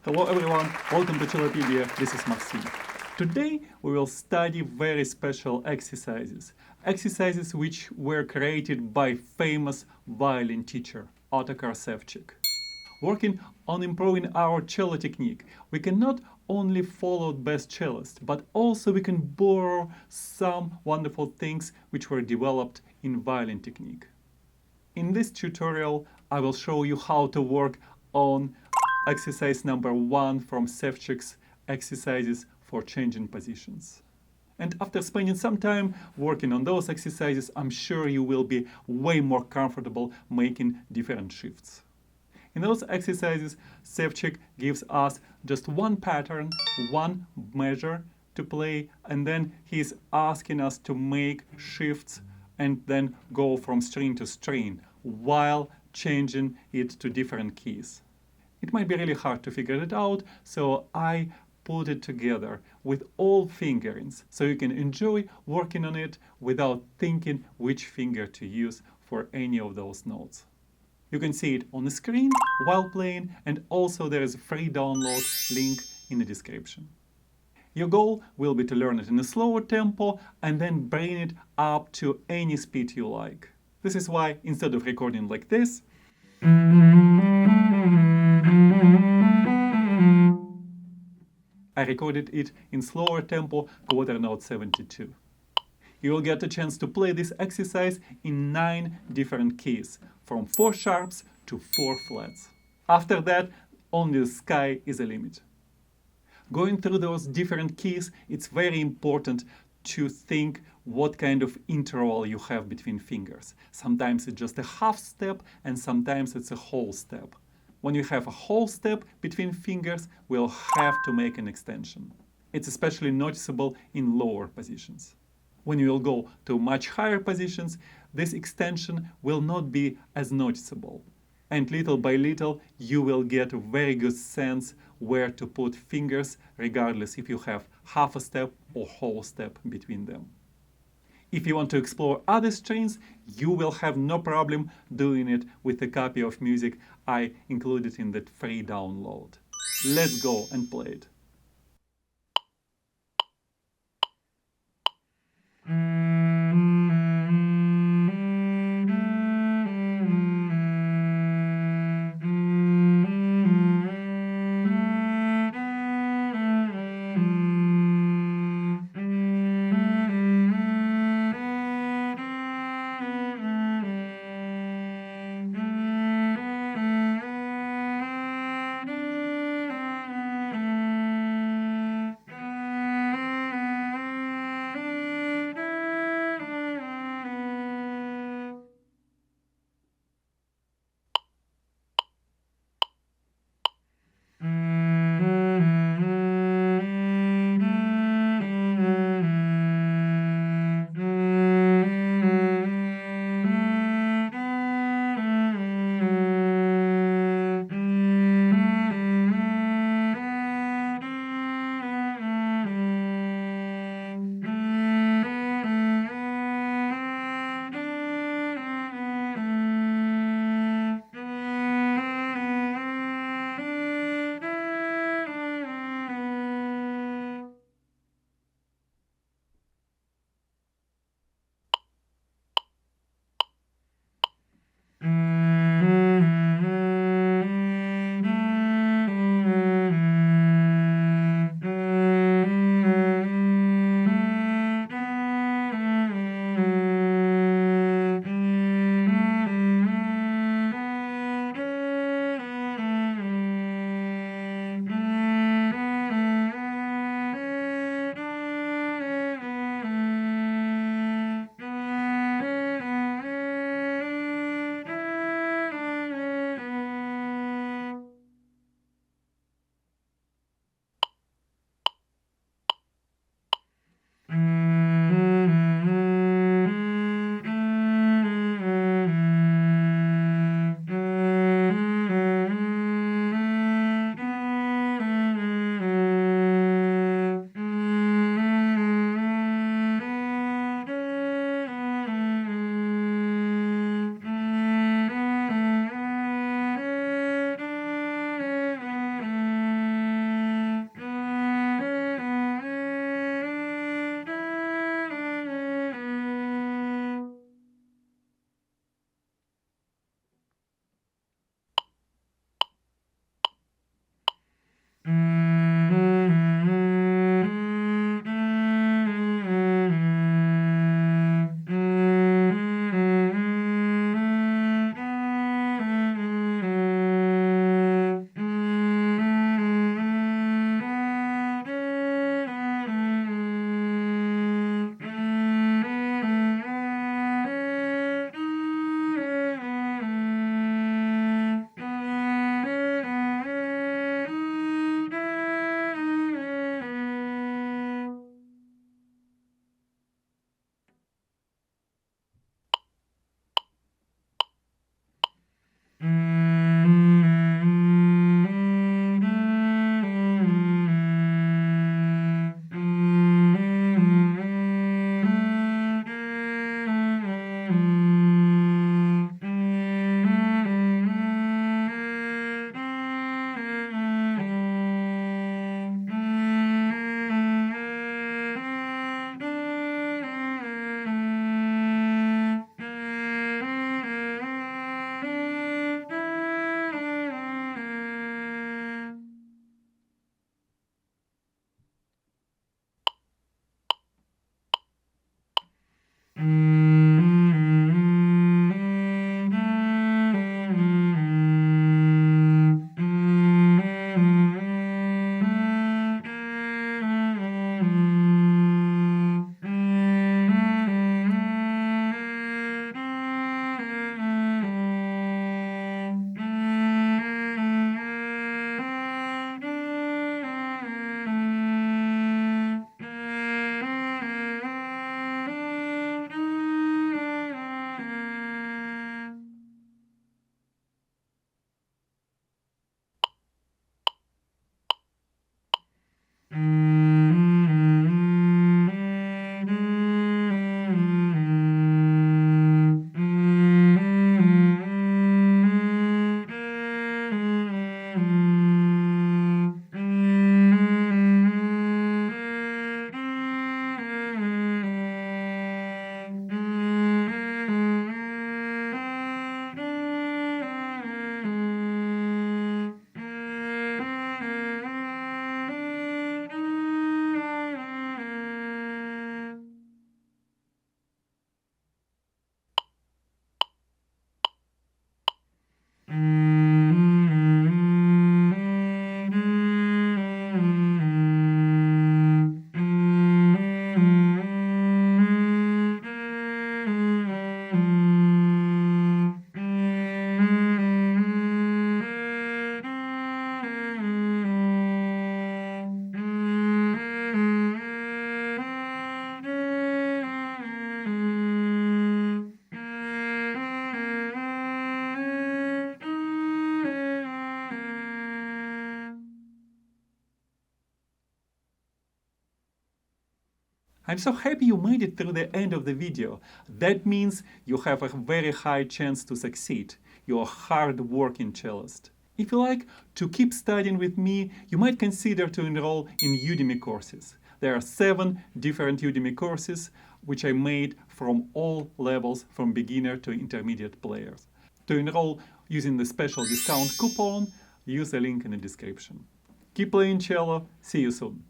Hello everyone, welcome to Cellopedia, this is Maxim. Today we will study very special exercises. Exercises which were created by famous violin teacher, Otakar Sevcik. Working on improving our cello technique, we can not only follow best cellists, but also we can borrow some wonderful things which were developed in violin technique. In this tutorial, I will show you how to work on exercise number 1 from Ševčík's exercises for changing positions. And after spending some time working on those exercises, I'm sure you will be way more comfortable making different shifts. In those exercises, Ševčík gives us just one pattern, one measure to play, and then he's asking us to make shifts and then go from string to string while changing it to different keys. It might be really hard to figure it out, so I put it together with all fingerings so you can enjoy working on it without thinking which finger to use for any of those notes. You can see it on the screen while playing, and also there is a free download link in the description. Your goal will be to learn it in a slower tempo and then bring it up to any speed you like. This is why instead of recording like this, I recorded it in slower tempo, quarter note 72. You will get a chance to play this exercise in 9 different keys, from 4 sharps to 4 flats. After that, only the sky is a limit. Going through those different keys, it's very important to think what kind of interval you have between fingers. Sometimes it's just a half step, and sometimes it's a whole step. When you have a whole step between fingers, we'll have to make an extension. It's especially noticeable in lower positions. When you will go to much higher positions, this extension will not be as noticeable. And little by little, you will get a very good sense where to put fingers, regardless if you have half a step or whole step between them. If you want to explore other strings, you will have no problem doing it with a copy of music I included in that free download. Let's go and play it. I'm so happy you made it through the end of the video. That means you have a very high chance to succeed. You're a hard-working cellist. If you like to keep studying with me, you might consider to enroll in Udemy courses. There are 7 different Udemy courses which I made from all levels, from beginner to intermediate players. To enroll using the special discount coupon, use the link in the description. Keep playing cello. See you soon.